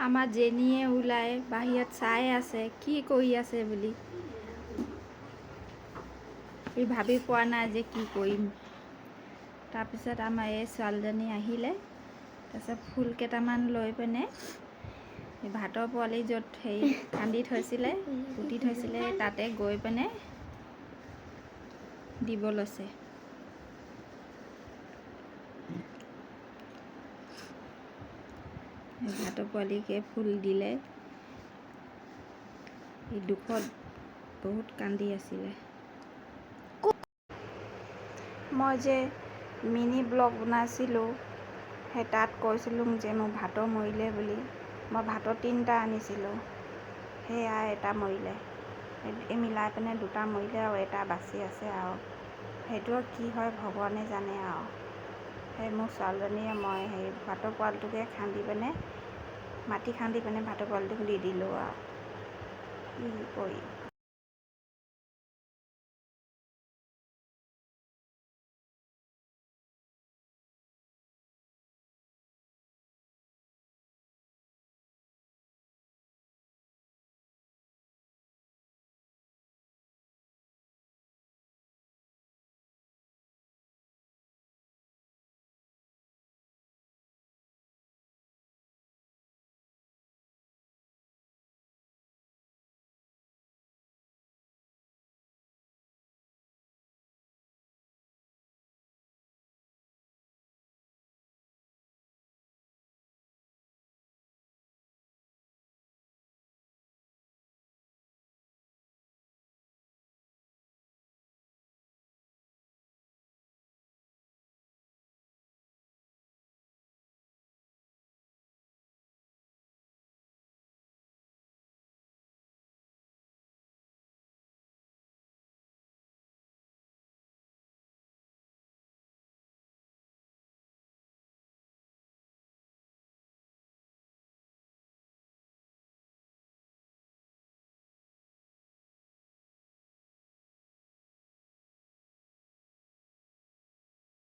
আমাৰ জেনিয়ে ওলাই বাহিৰত চাই আছে কি কৰি আছে বুলি। সি ভাবি পোৱা নাই যে কি কৰিম। তাৰপিছত আমাৰ এই ছোৱালীজনী আহিলে, তাৰপিছত ফুল কেইটামান লৈ পিনে ভাতৰ পোৱালি য'ত হেৰি খান্দি থৈছিলে, পুতি থৈছিলে, তাতে গৈ পিনে দিব লৈছে। ভাতৰ পোৱালিকে ফুল দিলে। এই দুখত বহুত কান্দি আছিলে। মই যে মিনি ব্লগ বনাইছিলোঁ, সেই তাত কৈছিলোঁ যে মোৰ ভাতৰ মৰিলে বুলি। মই ভাতৰ 3টা আনিছিলোঁ, সেয়া এটা মৰিলে। এই মিলাই পিনে 2টা মৰিলে আৰু এটা বাচি আছে আৰু সেইটো কি হয় ভগৱানে জানে আৰু। সেই মোৰ ছোৱালীজনীয়ে মই সেই ভাতৰ পোৱালিটোকে খান্দি পিনে, মাটি খান্দি পিনে ভাতৰ পোৱালিটোক দি দিলোঁ আৰু কি কৰি